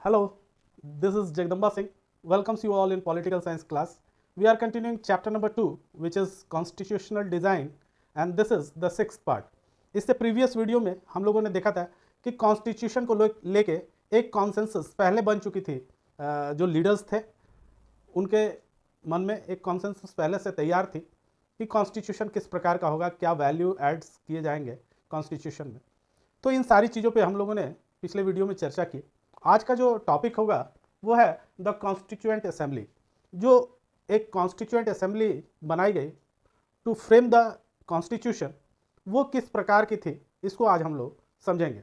Hello, this is Jagdamba Singh. Welcomes you all in political science class. We are continuing chapter number 2, which is constitutional design, and this is the sixth part. इससे previous video में हम लोगों ने देखा था कि constitution को लेके एक कॉन्सेंसस पहले बन चुकी थी। जो लीडर्स थे उनके मन में एक कॉन्सेंसस पहले से तैयार थी कि कॉन्स्टिट्यूशन किस प्रकार का होगा, क्या वैल्यू एड्स किए जाएंगे कॉन्स्टिट्यूशन में। तो इन सारी चीज़ों पे हम लोगों ने पिछले वीडियो में चर्चा की। आज का जो टॉपिक होगा वो है द कॉन्स्टिट्यूएंट असेंबली। जो एक कॉन्स्टिट्यूएंट असेंबली बनाई गई टू फ्रेम द कॉन्स्टिट्यूशन, वो किस प्रकार की थी, इसको आज हम लोग समझेंगे।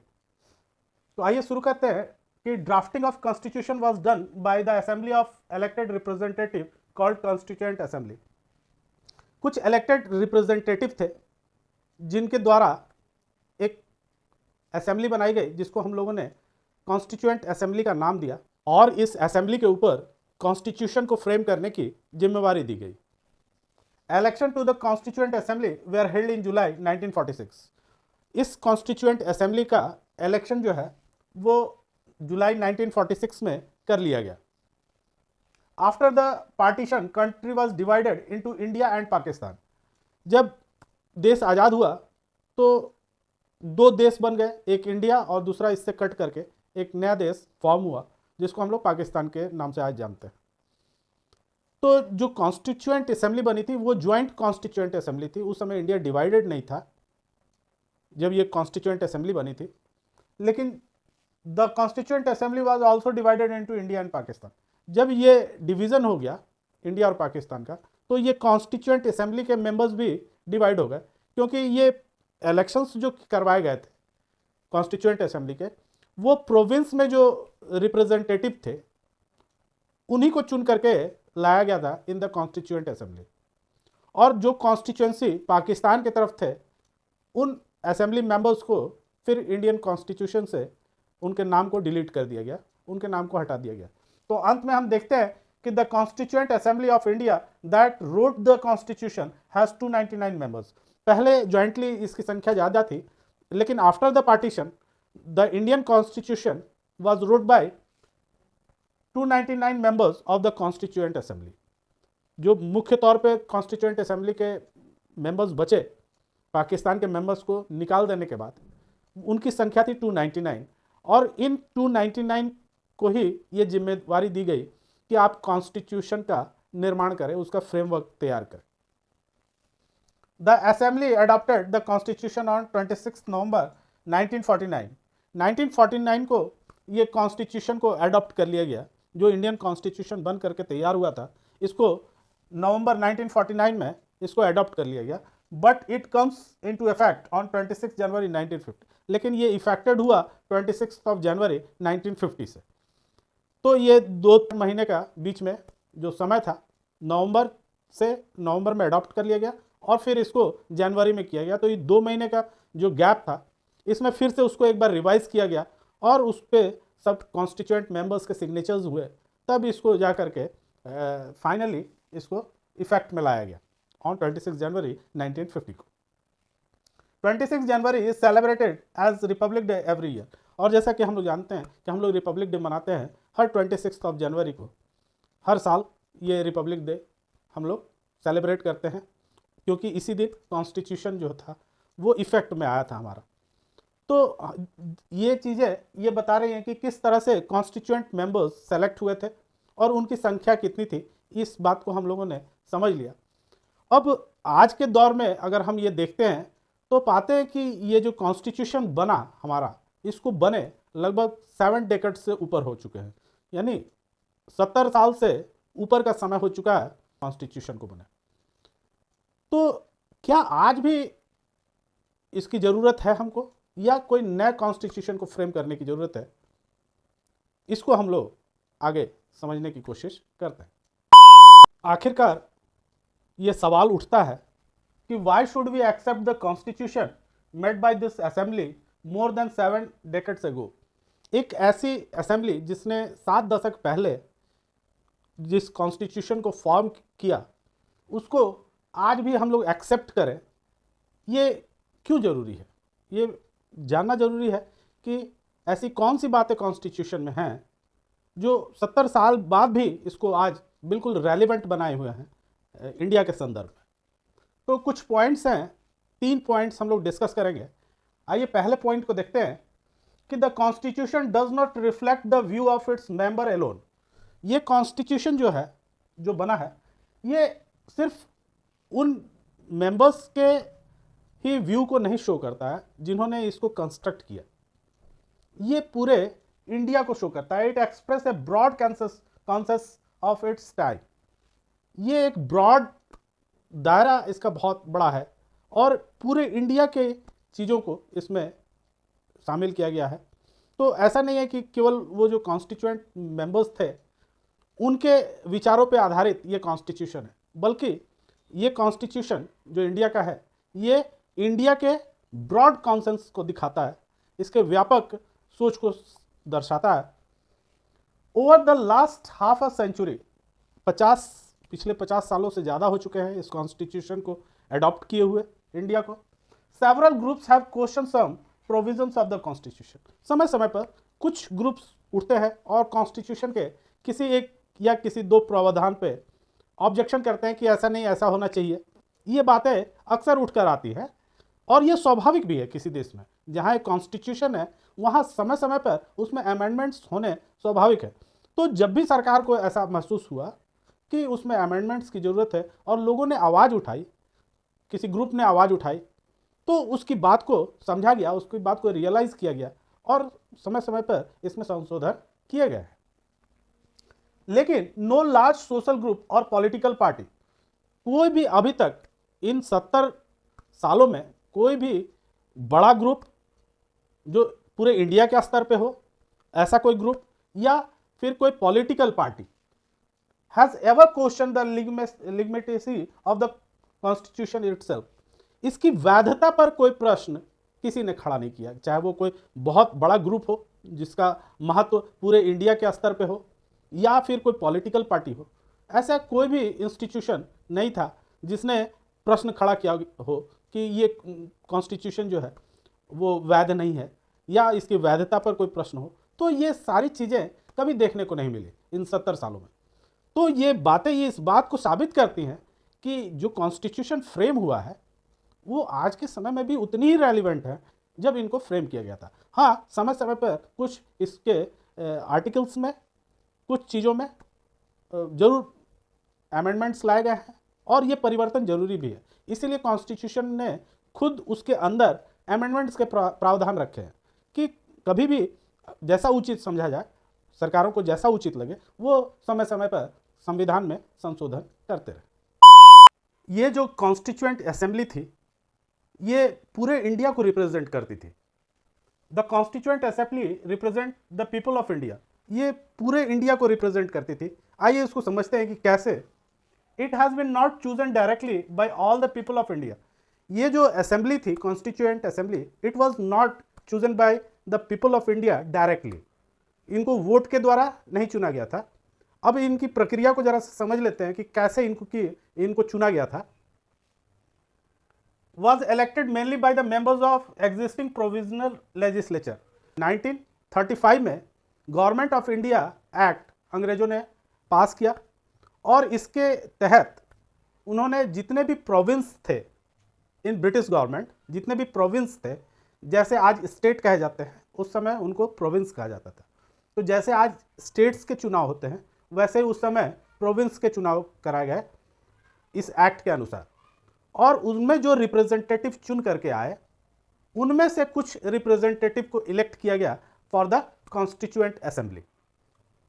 तो आइए शुरू करते हैं कि drafting of constitution was done by the assembly of elected representative called constituent assembly. कुछ इलेक्टेड रिप्रेजेंटेटिव थे जिनके द्वारा एक असेंबली बनाई गई जिसको हम लोगों ने कॉन्स्टिट्यूएंट असेंबली का नाम दिया, और इस असेंबली के ऊपर कॉन्स्टिट्यूशन को फ्रेम करने की जिम्मेवारी दी गई। Election to the constituent assembly were held in July 1946। इस कॉन्स्टिट्यूएंट असेंबली का इलेक्शन जो है वो जुलाई 1946 में कर लिया गया। After the partition country was divided into India and Pakistan. जब देश आज़ाद हुआ तो दो देश बन गए, एक इंडिया और दूसरा इससे कट करके एक नया देश फॉर्म हुआ जिसको हम लोग पाकिस्तान के नाम से आज जानते हैं। तो जो कॉन्स्टिट्यूएंट असेंबली बनी थी वो ज्वाइंट कॉन्स्टिट्यूएंट असेंबली थी। उस समय इंडिया डिवाइडेड नहीं था जब ये कॉन्स्टिट्यूएंट असेंबली बनी थी, लेकिन the constituent assembly was also divided into India and Pakistan. जब ये डिवीज़न हो गया इंडिया और पाकिस्तान का, तो ये कॉन्स्टिट्यूएंट असेंबली के मेंबर्स भी डिवाइड हो गए, क्योंकि ये इलेक्शंस जो करवाए गए थे कॉन्स्टिट्यूएंट असेंबली के, वो प्रोविंस में जो रिप्रेजेंटेटिव थे उन्हीं को चुन करके लाया गया था इन द कॉन्स्टिट्यूएंट असेंबली। और जो कॉन्स्टिट्यूएंसी पाकिस्तान की तरफ थे उन असेंबली मेंबर्स को फिर इंडियन कॉन्स्टिट्यूशन से उनके नाम को डिलीट कर दिया गया, उनके नाम को हटा दिया गया। तो अंत में हम देखते हैं कि the constituent assembly of India that wrote the constitution has 299 members. पहले ज्वाइंटली इसकी संख्या ज़्यादा थी, लेकिन after the partition the Indian constitution was wrote by 299 members of the constituent assembly. जो मुख्य तौर पे कॉन्स्टिट्यूएंट असेंबली के मेंबर्स बचे पाकिस्तान के मेंबर्स को निकाल देने के बाद, उनकी संख्या थी 299, और इन 299 को ही ये जिम्मेवारी दी गई कि आप कॉन्स्टिट्यूशन का निर्माण करें, उसका फ्रेमवर्क तैयार करें। The assembly adopted the constitution on 26 नवंबर 1949। 1949 को ये कॉन्स्टिट्यूशन को अडॉप्ट कर लिया गया। जो इंडियन कॉन्स्टिट्यूशन बन करके तैयार हुआ था, इसको नवंबर 1949 में इसको अडॉप्ट कर लिया गया, but it comes into effect on 26 जनवरी 1950। लेकिन ये इफेक्टेड हुआ 26 ऑफ जनवरी 1950 से। तो ये 2 महीने का बीच में जो समय था, नवंबर में अडॉप्ट कर लिया गया और फिर इसको जनवरी में किया गया। तो ये 2 महीने का जो गैप था, इसमें फिर से उसको एक बार रिवाइज किया गया और उस पर सब कॉन्स्टिट्यूएंट मेंबर्स के सिग्नेचर्स हुए, तब इसको जा करके फाइनली इसको इफेक्ट में लाया गया ऑन 26 जनवरी 1950 को। 26 January is celebrated as Republic Day every year. और जैसा कि हम लोग जानते हैं कि हम लोग रिपब्लिक डे मनाते हैं हर 26 ऑफ जनवरी को। हर साल ये रिपब्लिक डे हम लोग सेलिब्रेट करते हैं, क्योंकि इसी दिन कॉन्स्टिट्यूशन जो था वो इफेक्ट में आया था हमारा। तो ये चीज़ें ये बता रही हैं कि किस तरह से कॉन्स्टिट्यूएंट मेंबर्स सेलेक्ट हुए थे और उनकी संख्या कितनी थी। इस बात को हम लोगों ने समझ लिया। अब आज के दौर में अगर हम ये देखते हैं तो पाते हैं कि ये जो कॉन्स्टिट्यूशन बना हमारा, इसको बने लगभग 7 डेकेड से ऊपर हो चुके हैं, यानी 70 साल से ऊपर का समय हो चुका है कॉन्स्टिट्यूशन को बने। तो क्या आज भी इसकी ज़रूरत है हमको, या कोई नया कॉन्स्टिट्यूशन को फ्रेम करने की ज़रूरत है? इसको हम लोग आगे समझने की कोशिश करते हैं। आखिरकार ये सवाल उठता है कि why should we accept the constitution made by this assembly more than 7 decades ago. एक ऐसी असेंबली जिसने 7 दशक पहले जिस कॉन्स्टिट्यूशन को फॉर्म किया, उसको आज भी हम लोग एक्सेप्ट करें, ये क्यों ज़रूरी है? ये जानना ज़रूरी है कि ऐसी कौन सी बातें कॉन्स्टिट्यूशन में हैं जो 70 साल बाद भी इसको आज बिल्कुल रेलिवेंट बनाए हुए हैं इंडिया के संदर्भ में। तो कुछ पॉइंट्स हैं, 3 पॉइंट्स हम लोग डिस्कस करेंगे। आइए पहले पॉइंट को देखते हैं कि the constitution does not reflect the view of its member alone. ये कॉन्स्टिट्यूशन जो है, जो बना है, ये सिर्फ उन मेंबर्स के ही व्यू को नहीं शो करता है जिन्होंने इसको कंस्ट्रक्ट किया, ये पूरे इंडिया को शो करता है। It express a broad consensus of its time. ये एक ब्रॉड दायरा इसका बहुत बड़ा है और पूरे इंडिया के चीज़ों को इसमें शामिल किया गया है। तो ऐसा नहीं है कि केवल वो जो कॉन्स्टिट्यूएंट मेंबर्स थे उनके विचारों पे आधारित ये कॉन्स्टिट्यूशन है, बल्कि ये कॉन्स्टिट्यूशन जो इंडिया का है, ये इंडिया के ब्रॉड कॉन्सेंस को दिखाता है, इसके व्यापक सोच को दर्शाता है। Over the last half a century, पिछले 50 सालों से ज़्यादा हो चुके हैं इस कॉन्स्टिट्यूशन को अडॉप्ट किए हुए इंडिया को। Several groups have question some provisions of the constitution. समय समय पर कुछ ग्रुप्स उठते हैं और कॉन्स्टिट्यूशन के किसी एक या किसी 2 प्रावधान पे ऑब्जेक्शन करते हैं कि ऐसा नहीं, ऐसा होना चाहिए। ये बातें अक्सर उठकर आती है और ये स्वाभाविक भी है। किसी देश में जहाँ एक कॉन्स्टिट्यूशन है वहाँ समय समय पर उसमें अमेंडमेंट्स होने स्वाभाविक है। तो जब भी सरकार को ऐसा महसूस हुआ कि उसमें अमेंडमेंट्स की ज़रूरत है और लोगों ने आवाज़ उठाई, किसी ग्रुप ने आवाज़ उठाई, तो उसकी बात को समझा गया, उसकी बात को रियलाइज़ किया गया और समय समय पर इसमें संशोधन किए गए हैं। लेकिन नो लार्ज सोशल ग्रुप और पॉलिटिकल पार्टी, कोई भी अभी तक इन 70 सालों में कोई भी बड़ा ग्रुप जो पूरे इंडिया के स्तर पे हो, ऐसा कोई ग्रुप या फिर कोई political party has ever question the लिगमेटेसी ऑफ द कॉन्स्टिट्यूशन इटसेल्फ। इसकी वैधता पर कोई प्रश्न किसी ने खड़ा नहीं किया, चाहे वो कोई बहुत बड़ा ग्रुप हो जिसका महत्व पूरे इंडिया के स्तर पे हो या फिर कोई पॉलिटिकल पार्टी हो। ऐसा कोई भी इंस्टीट्यूशन नहीं था जिसने प्रश्न खड़ा किया हो कि ये कॉन्स्टिट्यूशन जो है वो वैध नहीं है या इसकी वैधता पर कोई प्रश्न हो। तो ये सारी चीज़ें कभी देखने को नहीं मिली इन 70 सालों में। तो ये बातें ये इस बात को साबित करती हैं कि जो कॉन्स्टिट्यूशन फ्रेम हुआ है वो आज के समय में भी उतनी ही रेलिवेंट है जब इनको फ्रेम किया गया था। हाँ, समय समय पर कुछ इसके आर्टिकल्स में, कुछ चीज़ों में जरूर अमेंडमेंट्स लाए गए हैं और ये परिवर्तन जरूरी भी है। इसीलिए कॉन्स्टिट्यूशन ने खुद उसके अंदर अमेंडमेंट्स के प्रावधान रखे हैं कि कभी भी जैसा उचित समझा जाए, सरकारों को जैसा उचित लगे, वो समय समय पर संविधान में संशोधन करते रहे। ये जो कॉन्स्टिट्यूएंट असेंबली थी ये पूरे इंडिया को रिप्रेजेंट करती थी। The constituent assembly represent the people of India. ये पूरे इंडिया को रिप्रेजेंट करती थी। आइए इसको समझते हैं कि कैसे। It has been not chosen directly by all the people of India. ये जो असेंबली थी, constituent assembly, it was not chosen by the people of India directly. इनको वोट के द्वारा नहीं चुना गया था। अब इनकी प्रक्रिया को जरा समझ लेते हैं कि कैसे इनको चुना गया था। was elected mainly by the members of existing provisional legislature। 1935 में गवर्नमेंट ऑफ इंडिया एक्ट अंग्रेजों ने पास किया और इसके तहत उन्होंने जितने भी प्रोविंस थे इन ब्रिटिश गवर्नमेंट, जितने भी प्रोविंस थे, जैसे आज स्टेट कहे जाते हैं उस समय उनको प्रोविंस कहा जाता था। तो जैसे आज स्टेट्स के चुनाव होते हैं वैसे उस समय प्रोविंस के चुनाव कराए गए इस एक्ट के अनुसार। और उनमें जो रिप्रेजेंटेटिव चुन करके आए उनमें से कुछ रिप्रेजेंटेटिव को इलेक्ट किया गया फॉर द कॉन्स्टिट्यूएंट असेंबली।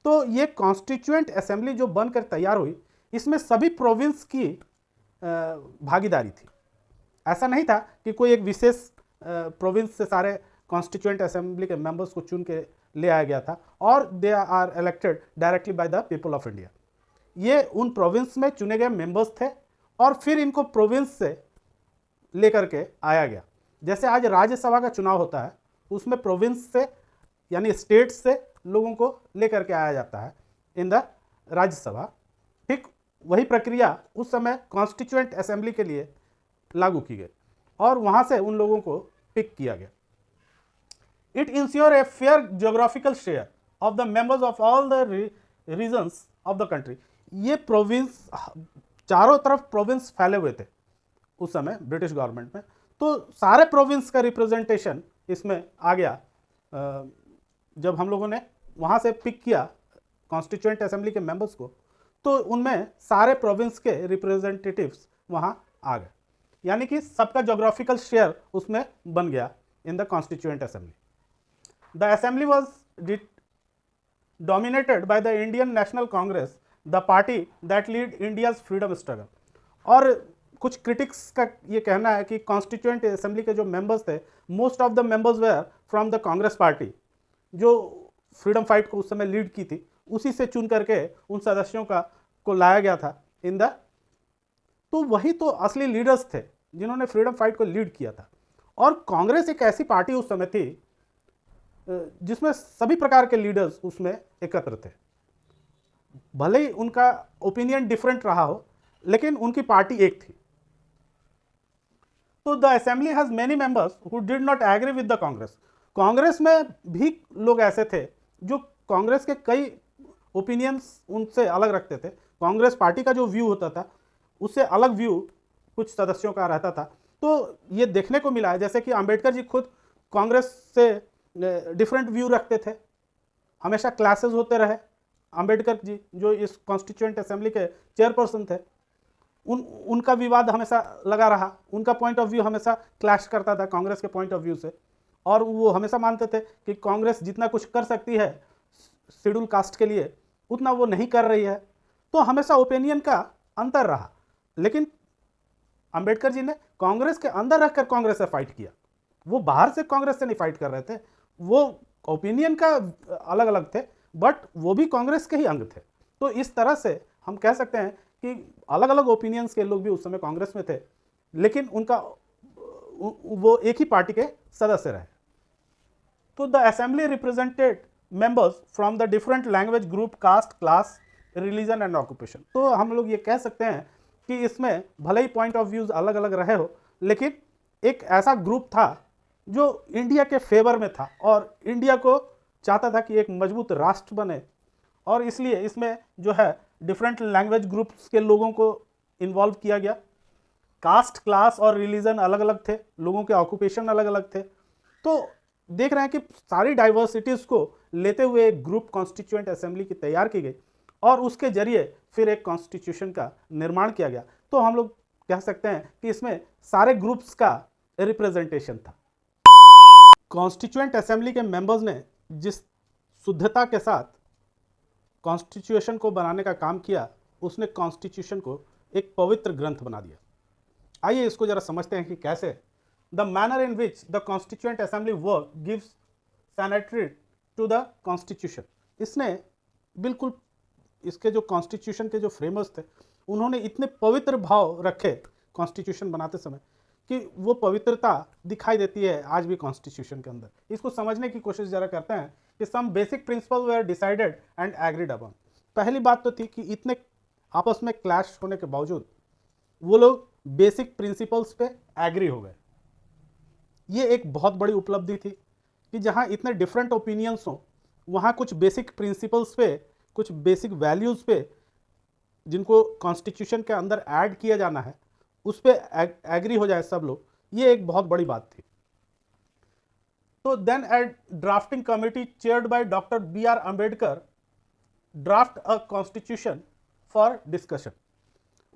तो ये कॉन्स्टिट्यूएंट असेंबली जो बनकर तैयार हुई इसमें सभी प्रोविंस की भागीदारी थी। ऐसा नहीं था कि कोई एक विशेष प्रोविंस से सारे कॉन्स्टिट्यूएंट असेंबली के मेंबर्स को चुन के ले आया गया था और they are elected directly by the people of India. ये उन प्रोविंस में चुने गए मेंबर्स थे और फिर इनको प्रोविंस से लेकर के आया गया। जैसे आज राज्यसभा का चुनाव होता है उसमें प्रोविंस से यानी स्टेट से लोगों को लेकर के आया जाता है इन द राज्यसभा। ठीक वही प्रक्रिया उस समय कॉन्स्टिट्यूएंट असेंबली के लिए लागू की गई और वहाँ से उन लोगों को पिक किया गया। It ensure a fair geographical share. of the members of all the regions of the country. ये प्रोविंस, चारों तरफ प्रोविंस फैले हुए थे उस समय ब्रिटिश गवर्नमेंट में, तो सारे प्रोविंस का रिप्रेजेंटेशन इसमें आ गया। जब हम लोगों ने वहाँ से पिक किया कॉन्स्टिट्यूएंट असेंबली के मेंबर्स को, तो उनमें सारे प्रोविंस के रिप्रेजेंटेटिव्स वहाँ आ गए, यानी कि सबका जोग्राफिकल शेयर उसमें बन गया इन the constituent assembly. The assembly was dominated by the Indian National Congress, the party that lead India's freedom struggle। और कुछ क्रिटिक्स का ये कहना है कि कॉन्स्टिट्यूएंट असेंबली के जो मेंबर्स थे, most of the members were from the Congress party, जो फ्रीडम फाइट को उस समय लीड की थी, उसी से चुन करके उन सदस्यों को लाया गया था इन द, तो वही तो असली लीडर्स थे जिन्होंने फ्रीडम फाइट को लीड किया था। और कांग्रेस एक ऐसी पार्टी उस समय थी जिसमें सभी प्रकार के लीडर्स उसमें एकत्र थे, भले ही उनका ओपिनियन डिफरेंट रहा हो, लेकिन उनकी पार्टी एक थी। तो the assembly has many members who did not agree with the Congress. Congress में भी लोग ऐसे थे जो कांग्रेस के कई ओपिनियंस उनसे अलग रखते थे। कांग्रेस पार्टी का जो व्यू होता था उससे अलग व्यू कुछ सदस्यों का रहता था। तो ये देखने को मिला है जैसे कि अंबेडकर जी खुद कांग्रेस से डिफरेंट व्यू रखते थे, हमेशा क्लासेस होते रहे। अंबेडकर जी जो इस कॉन्स्टिट्यूएंट असेंबली के चेयरपर्सन थे, उनका विवाद हमेशा लगा रहा, उनका पॉइंट ऑफ व्यू हमेशा क्लैश करता था कांग्रेस के पॉइंट ऑफ व्यू से, और वो हमेशा मानते थे कि कांग्रेस जितना कुछ कर सकती है शेड्यूल कास्ट के लिए उतना वो नहीं कर रही है। तो हमेशा ओपिनियन का अंतर रहा, लेकिन अंबेडकर जी ने कांग्रेस के अंदर रखकर कांग्रेस से फाइट किया। वो बाहर से कांग्रेस से नहीं फाइट कर रहे थे, वो ओपिनियन का अलग अलग थे, बट वो भी कांग्रेस के ही अंग थे। तो इस तरह से हम कह सकते हैं कि अलग अलग ओपिनियंस के लोग भी उस समय कांग्रेस में थे, लेकिन उनका वो एक ही पार्टी के सदस्य रहे। तो the assembly represented members from the different language group, caste, class, religion and occupation. तो हम लोग ये कह सकते हैं कि इसमें भले ही पॉइंट ऑफ व्यूज अलग अलग रहे हो, लेकिन एक ऐसा ग्रुप था जो इंडिया के फेवर में था और इंडिया को चाहता था कि एक मजबूत राष्ट्र बने, और इसलिए इसमें जो है डिफरेंट लैंग्वेज ग्रुप्स के लोगों को इन्वॉल्व किया गया। कास्ट, क्लास और रिलीजन अलग अलग थे, लोगों के ऑक्यूपेशन अलग अलग थे। तो देख रहे हैं कि सारी डाइवर्सिटीज़ को लेते हुए एक ग्रुप कॉन्स्टिट्यूएंट असेंबली की तैयार की गई और उसके जरिए फिर एक कॉन्स्टिट्यूशन का निर्माण किया गया। तो हम लोग कह सकते हैं कि इसमें सारे ग्रुप्स का रिप्रेजेंटेशन था। कॉन्स्टिट्यूएंट असेंबली के मेंबर्स ने जिस शुद्धता के साथ कॉन्स्टिट्यूशन को बनाने का काम किया, उसने कॉन्स्टिट्यूशन को एक पवित्र ग्रंथ बना दिया। आइए इसको जरा समझते हैं कि कैसे। The manner in which the constituent assembly work gives sanctity to the constitution. इसने बिल्कुल इसके जो कॉन्स्टिट्यूशन के जो फ्रेमर्स थे, उन्होंने इतने पवित्र भाव रखे कॉन्स्टिट्यूशन बनाते समय कि वो पवित्रता दिखाई देती है आज भी कॉन्स्टिट्यूशन के अंदर। इसको समझने की कोशिश जरा करते हैं कि some basic principle were decided and agreed upon. पहली बात तो थी कि इतने आपस में क्लैश होने के बावजूद वो लोग बेसिक प्रिंसिपल्स पे एग्री हो गए। ये एक बहुत बड़ी उपलब्धि थी कि जहाँ इतने डिफरेंट ओपिनियंस हों, वहाँ कुछ बेसिक प्रिंसिपल्स पे, कुछ बेसिक वैल्यूज़ पे जिनको कॉन्स्टिट्यूशन के अंदर ऐड किया जाना है, उस पर एग्री हो जाए सब लोग। ये एक बहुत बड़ी बात थी। तो then at drafting committee chaired by doctor B.R. Ambedkar draft a constitution for discussion.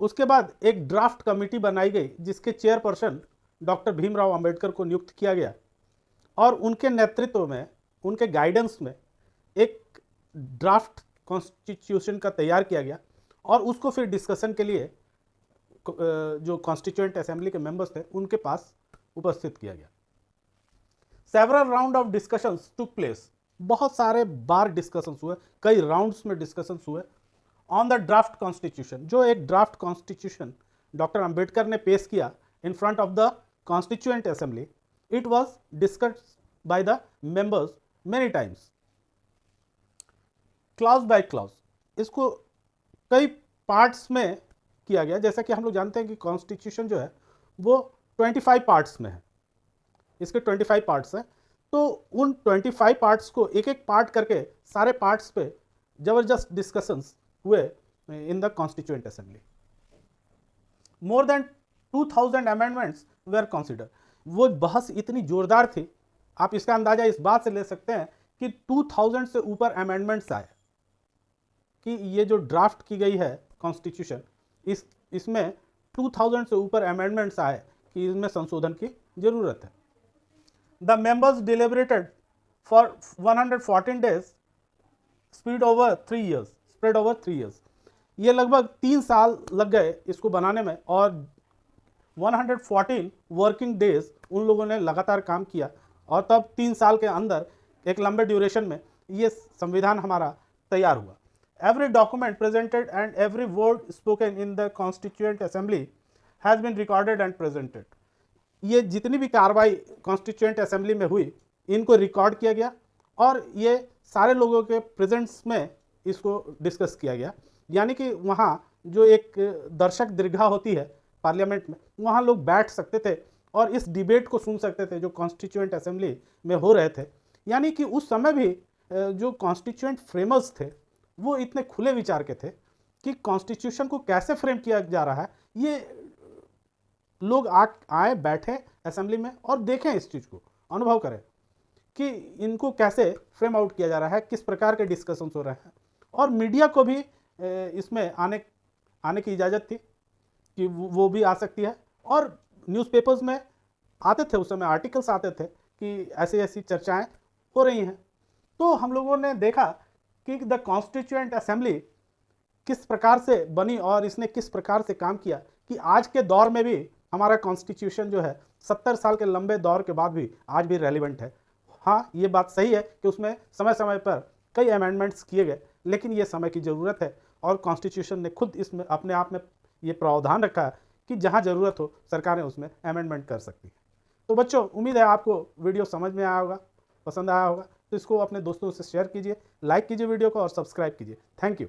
उसके बाद एक ड्राफ्ट कमेटी बनाई गई जिसके चेयरपर्सन डॉक्टर भीमराव अंबेडकर को नियुक्त किया गया, और उनके नेतृत्व में, उनके गाइडेंस में एक ड्राफ्ट कॉन्स्टिट्यूशन का तैयार किया गया, और उसको फिर डिस्कशन के लिए जो कॉन्स्टिट्यूएंट असेंबली के मेंबर्स थे उनके पास उपस्थित किया गया। Several round of discussions took place. बहुत सारे बार डिस्कशंस हुए, कई राउंड्स में डिस्कशंस हुए ऑन द ड्राफ्ट कॉन्स्टिट्यूशन। जो एक ड्राफ्ट कॉन्स्टिट्यूशन डॉक्टर अंबेडकर ने पेश किया in front of the constituent assembly, it was discussed by the members many times, clause by clause. इसको कई पार्ट्स में किया गया। जैसा कि हम लोग जानते हैं कि कॉन्स्टिट्यूशन जो है वो 25 पार्ट्स में है, इसके 25 पार्ट्स हैं। तो उन 25 पार्ट्स को एक एक पार्ट करके सारे पार्ट्स पे जबरदस्त डिस्कशंस हुए in the constituent assembly. More than 2000 amendments were consider. वो बहस इतनी जोरदार थी, आप इसका अंदाजा इस बात से ले सकते हैं कि 2000 से ऊपर अमेंडमेंट्स आए कि ये जो ड्राफ्ट की गई है कॉन्स्टिट्यूशन, इसमें 2000 से ऊपर अमेंडमेंट्स आए कि इसमें संशोधन की जरूरत है। The members deliberated for 114 days spread over 3 years। ये लगभग 3 साल लग गए इसको बनाने में और 114 वर्किंग डेज उन लोगों ने लगातार काम किया और तब 3 साल के अंदर एक लंबे ड्यूरेशन में ये संविधान हमारा तैयार हुआ। Every document presented and every word spoken in the constituent assembly has been recorded and presented. ये जितनी भी कार्रवाई कॉन्स्टिट्यूएंट असेंबली में हुई इनको रिकॉर्ड किया गया और ये सारे लोगों के प्रेजेंस में इसको डिस्कस किया गया। यानी कि वहाँ जो एक दर्शक दीर्घा होती है पार्लियामेंट में, वहाँ लोग बैठ सकते थे और इस डिबेट को सुन सकते थे जो कॉन्स्टिट्यूएंट असेंबली में हो रहे थे। यानी कि उस समय भी जो कॉन्स्टिट्यूएंट फ्रेमर्स थे वो इतने खुले विचार के थे कि कॉन्स्टिट्यूशन को कैसे फ्रेम किया जा रहा है, ये लोग आए बैठे असेंबली में और देखें, इस चीज़ को अनुभव करें कि इनको कैसे फ्रेम आउट किया जा रहा है, किस प्रकार के डिस्कशंस हो रहे हैं। और मीडिया को भी इसमें आने की इजाज़त थी कि वो भी आ सकती है और न्यूज़पेपर्स में आते थे, उस समय आर्टिकल्स आते थे कि ऐसी ऐसी चर्चाएं हो रही हैं। तो हम लोगों ने देखा कि द कॉन्स्टिट्यूएंट असेंबली किस प्रकार से बनी और इसने किस प्रकार से काम किया कि आज के दौर में भी हमारा कॉन्स्टिट्यूशन जो है 70 साल के लंबे दौर के बाद भी आज भी रेलिवेंट है। हाँ, ये बात सही है कि उसमें समय समय पर कई अमेंडमेंट्स किए गए, लेकिन ये समय की ज़रूरत है और कॉन्स्टिट्यूशन ने खुद इसमें अपने आप में ये प्रावधान रखा है कि जहाँ ज़रूरत हो सरकारें उसमें अमेंडमेंट कर सकती है। तो बच्चों, उम्मीद है आपको वीडियो समझ में आया होगा, पसंद आया होगा। तो इसको अपने दोस्तों से शेयर कीजिए, लाइक कीजिए वीडियो को और सब्सक्राइब कीजिए। Thank you.